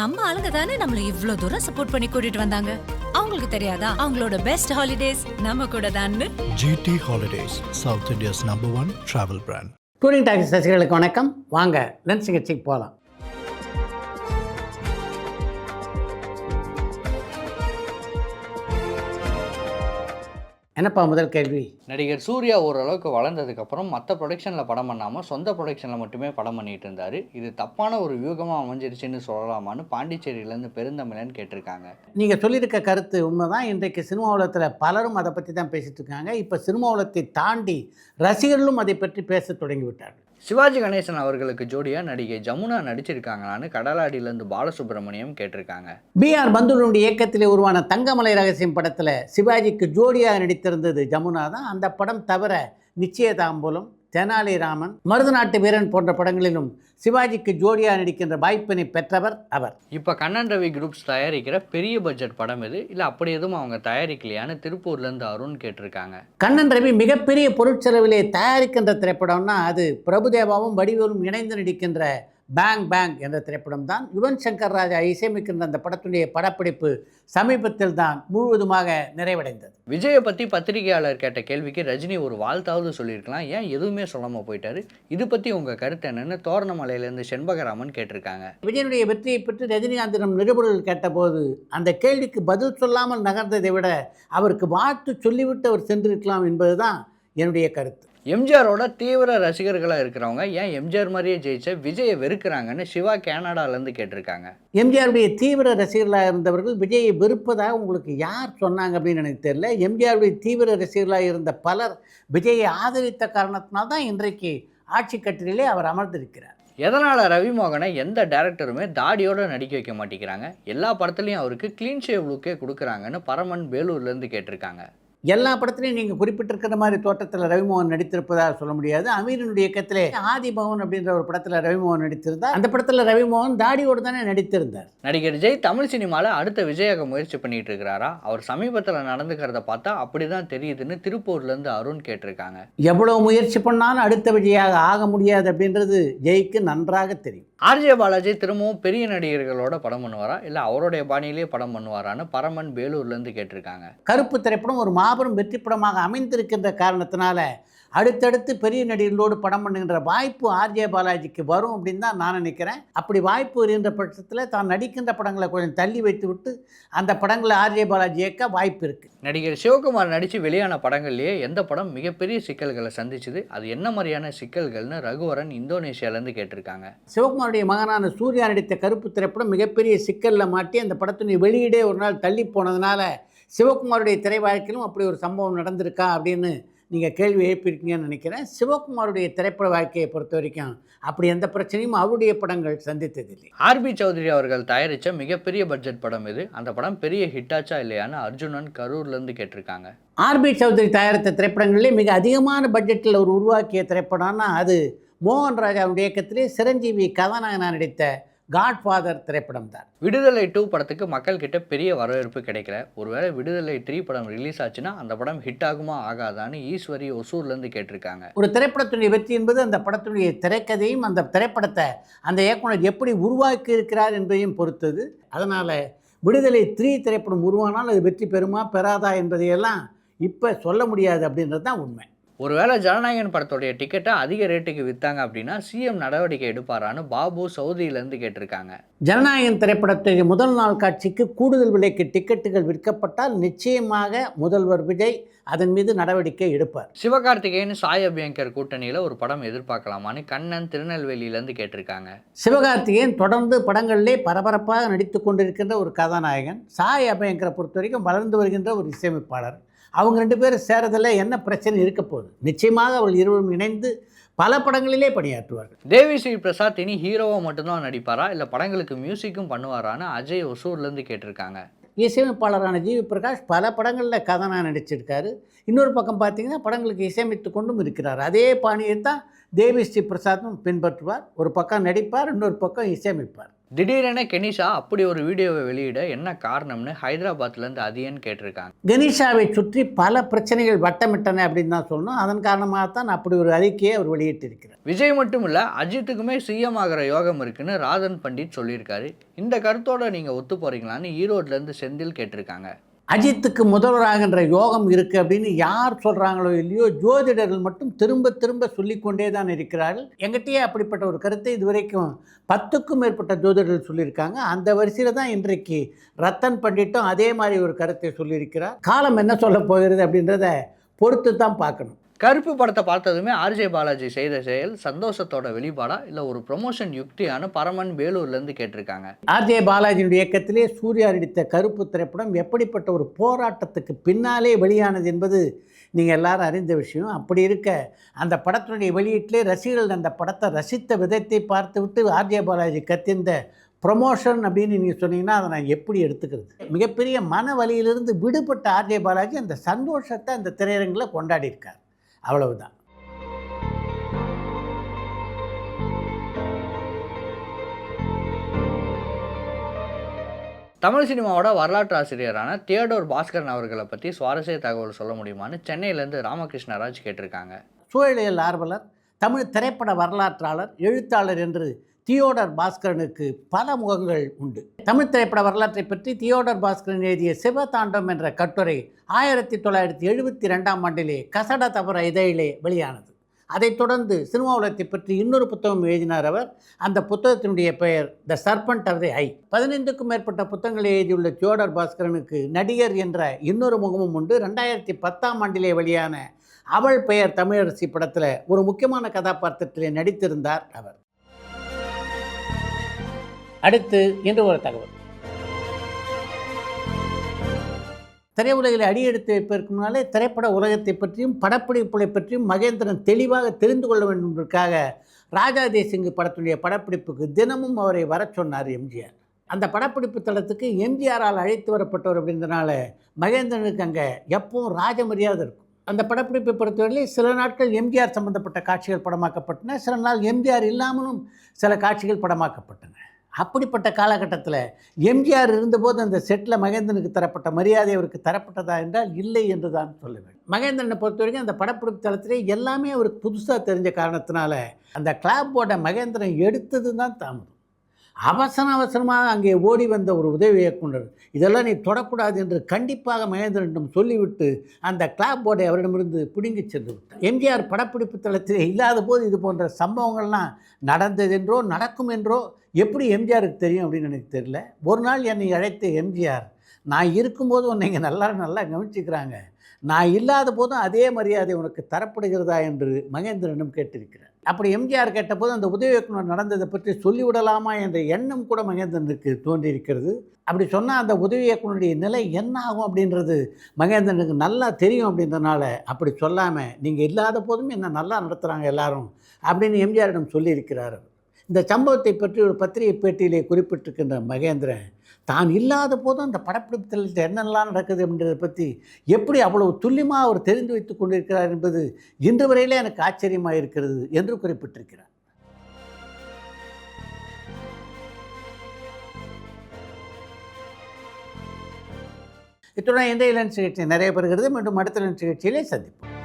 நம்ம ஆளுங்க தானே நம்மள இவ்ளோ தூரம் சப்போர்ட் பண்ணி கூட்டிட்டு வந்தாங்க. அவங்களுக்கு தெரியாதா அவங்களோட பெஸ்ட் ஹாலிடேஸ் நம்ம கூட தான்னு. GT Holidays, South India's #1 travel brand. Touring talks ரசிகர்களுக்கு வணக்கம். வாங்க லென்ஸ் நிகழ்ச்சிக்கு போகலாம். என்னப்பா முதல் கேள்வி? நடிகர் சூர்யா ஓரளவுக்கு வளர்ந்ததுக்கப்புறம் மற்ற ப்ரொடக்ஷனில் படம் பண்ணாமல் சொந்த ப்ரொடக்ஷனில் மட்டுமே படம் பண்ணிட்டு இருந்தார். இது தப்பான ஒரு வியூகமாக அமைஞ்சிருச்சுன்னு சொல்லலாமான்னு பாண்டிச்சேரியிலேருந்து பெருந்தமிழன் கேட்டிருக்காங்க. நீங்கள் சொல்லியிருக்க கருத்து உண்மைதான். இன்றைக்கு சினிமா உலகத்தில் பலரும் அதை பற்றி தான் பேசிகிட்டு இருக்காங்க. இப்போ சினிமா உலகத்தை தாண்டி ரசிகர்களும் அதை பற்றி பேச தொடங்கிவிட்டார்கள். சிவாஜி கணேசன் அவர்களுக்கு ஜோடியாக நடிகை ஜமுனா நடிச்சிருக்காங்களான்னு கடலாடியிலேருந்து பாலசுப்ரமணியம் கேட்டிருக்காங்க. B.R. பந்துலுடைய இயக்கத்தில் உருவான தங்கமலை ரகசியம் படத்தில் சிவாஜிக்கு ஜோடியாக நடித்திருந்தது ஜமுனா தான். அந்த படம் தவிர நிச்சயதாம்பூலம், தெனாலிராமன், மருதநாட்டு வீரன் போன்ற படங்களிலும் சிவாஜிக்கு ஜோடியாக நடிக்கின்ற வாய்ப்பினை பெற்றவர் அவர். இப்போ கண்ணன் ரவி குரூப்ஸ் தயாரிக்கிற பெரிய பட்ஜெட் படம் இது இல்லை அப்படி எதுவும் அவங்க தயாரிக்கலையான்னு திருப்பூர்லேருந்து அருண் கேட்டிருக்காங்க. கண்ணன் ரவி மிகப்பெரிய பொருட்செலவிலே தயாரிக்கின்ற திரைப்படம்னா அது பிரபுதேவாவும் வடிவேலும் இணைந்து நடிக்கின்ற பேங் பேங் என்ற திரைப்படம் தான். யுவன் சங்கர் ராஜா இசையமைக்கின்ற அந்த படத்துடைய படப்பிடிப்பு சமீபத்தில் தான் முழுவதுமாக நிறைவடைந்தது. விஜயை பற்றி பத்திரிகையாளர் கேட்ட கேள்விக்கு ரஜினி ஒரு வாழ்த்தாவது சொல்லியிருக்கலாம், ஏன் எதுவுமே சொல்லாமல் போயிட்டாரு, இது பற்றி உங்கள் கருத்து என்னன்னு தோரணமலையிலேருந்து செண்பகராமன் கேட்டிருக்காங்க. விஜயனுடைய வெற்றியை பற்றி ரஜினிகாந்திடம் நிருபர்கள் கேட்டபோது அந்த கேள்விக்கு பதில் சொல்லாமல் நகர்ந்ததை விட அவருக்கு வாழ்த்து சொல்லிவிட்டு அவர் சென்றிருக்கலாம் என்பதுதான் என்னுடைய கருத்து. எம்ஜிஆரோட தீவிர ரசிகர்களாக இருக்கிறவங்க ஏன் எம்ஜிஆர் மாதிரியே ஜெயிச்ச விஜயை வெறுக்கிறாங்கன்னு சிவா கனடாலேருந்து கேட்டிருக்காங்க. எம்ஜிஆருடைய தீவிர ரசிகர்களாக இருந்தவர்கள் விஜயை வெறுப்பதாக உங்களுக்கு யார் சொன்னாங்க அப்படின்னு எனக்கு தெரியல. எம்ஜிஆருடைய தீவிர ரசிகர்களாக இருந்த பலர் விஜயை ஆதரித்த காரணத்தினால்தான் இன்றைக்கு ஆட்சி கட்டிலே அவர் அமர்ந்திருக்கிறார். எதனால் ரவிமோகனை எந்த டேரக்டருமே தாடியோடு நடிக்க வைக்க மாட்டேங்கிறாங்க, எல்லா படத்துலையும் அவருக்கு க்ளீன் ஷேவ் லுக்கே கொடுக்குறாங்கன்னு பரமன் வேலூர்லேருந்து கேட்டிருக்காங்க. எல்லா படத்துலையும் நீங்கள் குறிப்பிட்டிருக்கிற மாதிரி தோட்டத்தில் ரவிமோகன் நடித்திருப்பதாக சொல்ல முடியாது. அமீரனுடைய இயக்கத்திலே ஆதிபவன் அப்படின்ற ஒரு படத்தில் ரவிமோகன் நடித்திருந்தார். அந்த படத்தில் ரவிமோகன் தாடியோடு தானே நடித்திருந்தார். நடிகர் ஜெய் தமிழ் சினிமாவில் அடுத்த விஜயாக முயற்சி பண்ணிட்டு இருக்கிறாரா? அவர் சமீபத்தில் நடந்துக்கிறத பார்த்தா அப்படிதான் தெரியுதுன்னு திருப்பூர்லேருந்து அருண் கேட்டிருக்காங்க. எவ்வளோ முயற்சி பண்ணாலும் அடுத்த விஜயாக ஆக முடியாது அப்படின்றது ஜெய்க்கு நன்றாக தெரியும். ஆர்ஜே பாலாஜி திரும்பவும் பெரிய நடிகர்களோட படம் பண்ணுவாரா இல்லை அவருடைய பாணியிலேயே படம் பண்ணுவாரான்னு பரமன் வேலூர்லேருந்து கேட்டிருக்காங்க. கருப்பு திரைப்படம் ஒரு மாபெரும் வெற்றி படமாக அமைந்திருக்கின்ற காரணத்தினால அடுத்தடுத்து பெரிய நடிகர்களோடு படம் பண்ணுகின்ற வாய்ப்பு ஆர்ஜே பாலாஜிக்கு வரும் அப்படின்னு தான் நான் நினைக்கிறேன். அப்படி வாய்ப்பு வருகின்ற பட்சத்தில் தான் நடிக்கின்ற படங்களை கொஞ்சம் தள்ளி வைத்து விட்டு அந்த படங்களை ஆர்ஜே பாலாஜி இயக்க வாய்ப்பு இருக்குது. நடிகர் சிவகுமார் நடித்து வெளியான படங்கள்லேயே எந்த படம் மிகப்பெரிய சிக்கல்களை சந்திச்சுது, அது என்ன மாதிரியான சிக்கல்கள்னு ரகுவரன் இந்தோனேஷியாவிலேருந்து கேட்டிருக்காங்க. சிவகுமாருடைய மகனான சூர்யா நடித்த கருப்பு திரைப்படம் மிகப்பெரிய சிக்கலில் மாட்டி அந்த படத்தினுடைய வெளியீடே ஒரு நாள் தள்ளி போனதுனால சிவகுமாருடைய திரை வாழ்க்கையிலும் அப்படி ஒரு சம்பவம் நடந்திருக்கா அப்படின்னு நீங்கள் கேள்வி எழுப்பியிருக்கீங்கன்னு நினைக்கிறேன். சிவகுமாருடைய திரைப்பட வாழ்க்கையை பொறுத்த வரைக்கும் அப்படி எந்த பிரச்சனையும் அவருடைய படங்கள் சந்தித்ததில்லை. ஆர்பி சௌத்ரி அவர்கள் தயாரித்த மிகப்பெரிய பட்ஜெட் படம் இது, அந்த படம் பெரிய ஹிட்டாச்சா இல்லையான்னு அர்ஜுனன் கரூர்லேருந்து கேட்டிருக்காங்க. ஆர்பி சௌத்ரி தயாரித்த திரைப்படங்களிலே மிக அதிகமான பட்ஜெட்டில் ஒரு உருவாக்கிய திரைப்படம்னா அது மோகன் ராஜாவுடைய இயக்கத்திலே சிரஞ்சீவி கதாநாயகனாக நடித்த காட்ஃபாதர் திரைப்படம் தான். விடுதலை 2 படத்துக்கு மக்கள் கிட்ட பெரிய வரவேற்பு கிடைக்கல. ஒருவேளை விடுதலை 3 படம் ரிலீஸ் ஆச்சுன்னா அந்த படம் ஹிட் ஆகுமா ஆகாதான்னு ஈஸ்வரி ஒசூர்லேருந்து கேட்டிருக்காங்க. ஒரு திரைப்படத்துடைய வெற்றி என்பது அந்த படத்துடைய திரைக்கதையும் அந்த திரைப்படத்தை அந்த இயக்குனர் எப்படி உருவாக்கி இருக்கிறார் என்பதையும் பொறுத்தது. அதனால் விடுதலை 3 திரைப்படம் உருவானால் அது வெற்றி பெறுமா பெறாதா என்பதையெல்லாம் இப்போ சொல்ல முடியாது அப்படின்றது தான் உண்மை. ஒருவேளை ஜனநாயகன் படத்துடைய டிக்கெட்டை அதிக ரேட்டுக்கு விற்றாங்க அப்படின்னா சிஎம் நடவடிக்கை எடுப்பாரான்னு பாபு சவுதியிலேருந்து கேட்டிருக்காங்க. ஜனநாயகன் திரைப்படத்துடைய முதல் நாள் காட்சிக்கு கூடுதல் விலைக்கு டிக்கெட்டுகள் விற்கப்பட்டால் நிச்சயமாக முதல்வர் விஜய் அதன் மீது நடவடிக்கை எடுப்பார். சிவகார்த்திகேயன் சாய் அபியங்கர் கூட்டணியில் ஒரு படம் எதிர்பார்க்கலாமான்னு கண்ணன் திருநெல்வேலியிலேருந்து கேட்டிருக்காங்க. சிவகார்த்திகேயன் தொடர்ந்து படங்களிலே பரபரப்பாக நடித்து கொண்டிருக்கின்ற ஒரு கதாநாயகன். சாய் அபியங்கரை பொறுத்த வரைக்கும் வளர்ந்து வருகின்ற ஒரு இசையமைப்பாளர். அவங்க 2 பேரும் சேரதில் என்ன பிரச்சனை இருக்க போகுது? நிச்சயமாக அவர்கள் இருவரும் இணைந்து பல படங்களிலே பணியாற்றுவார்கள். தேவி ஸ்ரீ பிரசாத் இனி ஹீரோவாக மட்டும்தான் நடிப்பாரா இல்லை படங்களுக்கு மியூசிக்கும் பண்ணுவாரான்னு அஜய் ஒசூர்லேருந்து கேட்டிருக்காங்க. இசையமைப்பாளரான ஜிவி பிரகாஷ் பல படங்களில் கதாநாயகன் நடிச்சிருக்காரு. இன்னொரு பக்கம் பார்த்தீங்கன்னா படங்களுக்கு இசையமைத்து கொண்டும் இருக்கிறார். அதே பாணியை தான் தேவி ஸ்ரீ பிரசாத்தும் பின்பற்றுவார். ஒரு பக்கம் நடிப்பார், இன்னொரு பக்கம் இசையமைப்பார். திடீரென கெனிஷா அப்படி ஒரு வீடியோவை வெளியிட என்ன காரணம்னு ஹைதராபாத்லேருந்து அதியன் கேட்டிருக்காங்க. கணேஷாவை சுற்றி பல பிரச்சனைகள் வட்டமிட்டன அப்படின்னு தான் சொல்லணும். அதன் காரணமாகத்தான் அப்படி ஒரு அறிக்கையை அவர் வெளியிட்டிருக்கிறார். விஜய் மட்டும் இல்லை, அஜித்துக்குமே சிஎம் ஆகிற யோகம் இருக்குன்னு ராதன் பண்டிட் சொல்லியிருக்காரு. இந்த கருத்தோட நீங்கள் ஒத்து போகிறீங்களான்னு ஈரோட்லேருந்து செந்தில் கேட்டிருக்காங்க. அஜித்துக்கு முதல்வராகின்ற யோகம் இருக்குது அப்படின்னு யார் சொல்கிறாங்களோ இல்லையோ, ஜோதிடர்கள் மட்டும் திரும்ப திரும்ப சொல்லிக்கொண்டே தான் இருக்கிறார்கள். எங்கிட்டயே அப்படிப்பட்ட ஒரு கருத்தை இதுவரைக்கும் 10க்கும் மேற்பட்ட ஜோதிடர்கள் சொல்லியிருக்காங்க. அந்த வரிசையில் தான் இன்றைக்கு ரத்தன் பண்டிட்டும் அதே மாதிரி ஒரு கருத்தை சொல்லியிருக்கிறார். காலம் என்ன சொல்ல போகிறது அப்படின்றத பொறுத்து தான் பார்க்கணும். கருப்பு படத்தை பார்த்ததுமே ஆர்ஜே பாலாஜி செய்த செயல் சந்தோஷத்தோட வெளிப்பாடா இல்லை ஒரு ப்ரொமோஷன் யுக்தியானு பரமன் வேலூர்லேருந்து கேட்டிருக்காங்க. ஆர்ஜே பாலாஜியுடைய இயக்கத்திலே சூர்யா நடித்த கருப்பு திரைப்படம் எப்படிப்பட்ட ஒரு போராட்டத்துக்கு பின்னாலே வெளியானது என்பது நீங்கள் எல்லாரும் அறிந்த விஷயம். அப்படி இருக்க அந்த படத்தினுடைய வெளியீட்டிலே ரசிகர்கள் அந்த படத்தை ரசித்த விதத்தை பார்த்து விட்டு ஆர்ஜே பாலாஜி கத்திருந்த ப்ரொமோஷன் அப்படின்னு நீங்கள் சொன்னீங்கன்னா அதை நான் எப்படி எடுத்துக்கிறது? மிகப்பெரிய மன வலியிலிருந்து விடுபட்ட ஆர்ஜே பாலாஜி அந்த சந்தோஷத்தை அந்த திரையரங்கில் கொண்டாடி இருக்கார். அவ்வளவுதான். தமிழ் சினிமாவோட வரலாற்று ஆசிரியரான தியோடோர் பாஸ்கரன் அவர்களை பற்றி சுவாரஸ்ய தகவல் சொல்ல முடியுமான்னு சென்னையிலேருந்து ராமகிருஷ்ணராஜ் கேட்டிருக்காங்க. சூழலியல் ஆர்வலர், தமிழ் திரைப்பட வரலாற்றாளர், எழுத்தாளர் என்று தியோடர் பாஸ்கரனுக்கு பல முகங்கள் உண்டு. தமிழ் திரைப்பட வரலாற்றை பற்றி தியோடர் பாஸ்கரன் எழுதிய சிவதாண்டம் என்ற கட்டுரை 1972ஆம் ஆண்டிலே கசட தவற இதழிலே வெளியானது. அதைத் தொடர்ந்து சினிமா உலகத்தை பற்றி இன்னொரு புத்தகம் எழுதினார் அவர். அந்த புத்தகத்தினுடைய பெயர் த சர்பன்ட் ஆஃப் தி ஐ. 15க்கும் மேற்பட்ட புத்தகங்களை எழுதியுள்ள தியோடர் பாஸ்கரனுக்கு நடிகர் என்ற இன்னொரு முகமும் உண்டு. 2010ஆம் ஆண்டிலே வெளியான அவள் பெயர் தமிழரசி படத்தில் ஒரு முக்கியமான கதாபாத்திரத்திலே நடித்திருந்தார் அவர். அடுத்து இன்று ஒரு தகவல். திரையுலகில் அடியெடுத்து வைப்பதற்கு முன்னாலே திரைப்பட உலகத்தை பற்றியும் படப்பிடிப்புகளை பற்றியும் மகேந்திரன் தெளிவாக தெரிந்து கொள்ள வேண்டும் என்பதற்காக ராஜா தேசிங்கு படத்துடைய படப்பிடிப்புக்கு தினமும் அவரை வர சொன்னார் எம்ஜிஆர். அந்த படப்பிடிப்பு தளத்துக்கு எம்ஜிஆரால் அழைத்து வரப்பட்டவர் அப்படின்றனால மகேந்திரனுக்கு அங்கே எப்பவும் ராஜ மரியாதை இருக்கும். அந்த படப்பிடிப்பை பொறுத்தவரையில் சில நாட்கள் எம்ஜிஆர் சம்பந்தப்பட்ட காட்சிகள் படமாக்கப்பட்டன, சில நாள் எம்ஜிஆர் இல்லாமலும் சில காட்சிகள் படமாக்கப்பட்டன. அப்படிப்பட்ட காலகட்டத்தில் எம்ஜிஆர் இருந்தபோது அந்த செட்டில் மகேந்திரனுக்கு தரப்பட்ட மரியாதை அவருக்கு தரப்பட்டதா என்றால் இல்லை என்று தான் சொல்ல வேண்டும். மகேந்திரனை பொறுத்த வரைக்கும் அந்த படப்பிடிப்பு தளத்திலே எல்லாமே அவருக்கு புதுசாக தெரிஞ்ச காரணத்தினால அந்த கிளாப் போர்டை மகேந்திரன் எடுத்தது தான் தாமதம். அவசரமாக அங்கே ஓடி வந்த ஒரு உதவி இயக்குனர் இதெல்லாம் நீ தொடக்கூடாது என்று கண்டிப்பாக மகேந்திரனிடம் சொல்லிவிட்டு அந்த கிளாப் போர்டை அவரிடமிருந்து பிடுங்கி சென்று விட்டார். எம்ஜிஆர் படப்பிடிப்பு தளத்தில் இல்லாத போது இது போன்ற சம்பவங்கள்லாம் நடந்ததென்றோ நடக்கும் என்றோ எப்படி எம்ஜிஆருக்கு தெரியும் அப்படின்னு எனக்கு தெரியல. ஒரு நாள் என்னை அழைத்த எம்ஜிஆர், நான் இருக்கும்போது உன்னை இங்கே நல்லா கவனிச்சுக்கிறாங்க, நான் இல்லாத போதும் அதே மரியாதை உனக்கு தரப்படுகிறதா என்று மகேந்திரனும் கேட்டிருக்கிறார். அப்படி எம்ஜிஆர் கேட்டபோது அந்த உதவி இயக்குனர் நடந்ததை பற்றி சொல்லிவிடலாமா என்ற எண்ணம் கூட மகேந்திரனுக்கு தோன்றியிருக்கிறது. அப்படி சொன்னால் அந்த உதவி இயக்குனருடைய நிலை என்ன ஆகும் அப்படின்றது மகேந்திரனுக்கு நல்லா தெரியும். அப்படின்றனால அப்படி சொல்லாமல் நீங்கள் இல்லாத போதும் என்ன நல்லா நடத்துகிறாங்க எல்லாரும் அப்படின்னு எம்ஜிஆரிடம் சொல்லியிருக்கிறார். இந்த சம்பவத்தை பற்றி ஒரு பத்திரிகை பேட்டியிலே குறிப்பிட்டிருக்கின்ற மகேந்திரன் தான் இல்லாத போதும் அந்த படப்பிடிப்பு தளத்தில் என்னெல்லாம் நடக்குது அப்படின்றத பற்றி எப்படி அவ்வளவு துல்லியமாக அவர் தெரிந்து வைத்து கொண்டிருக்கிறார் என்பது இன்று வரையிலே எனக்கு ஆச்சரியமாக இருக்கிறது என்று குறிப்பிட்டிருக்கிறார். இத்துடன் இந்த லென்ஸ் நிகழ்ச்சி நிறைய பெறுகிறது. மீண்டும் அடுத்த லென்ஸ் நிகழ்ச்சியிலே சந்திப்போம்.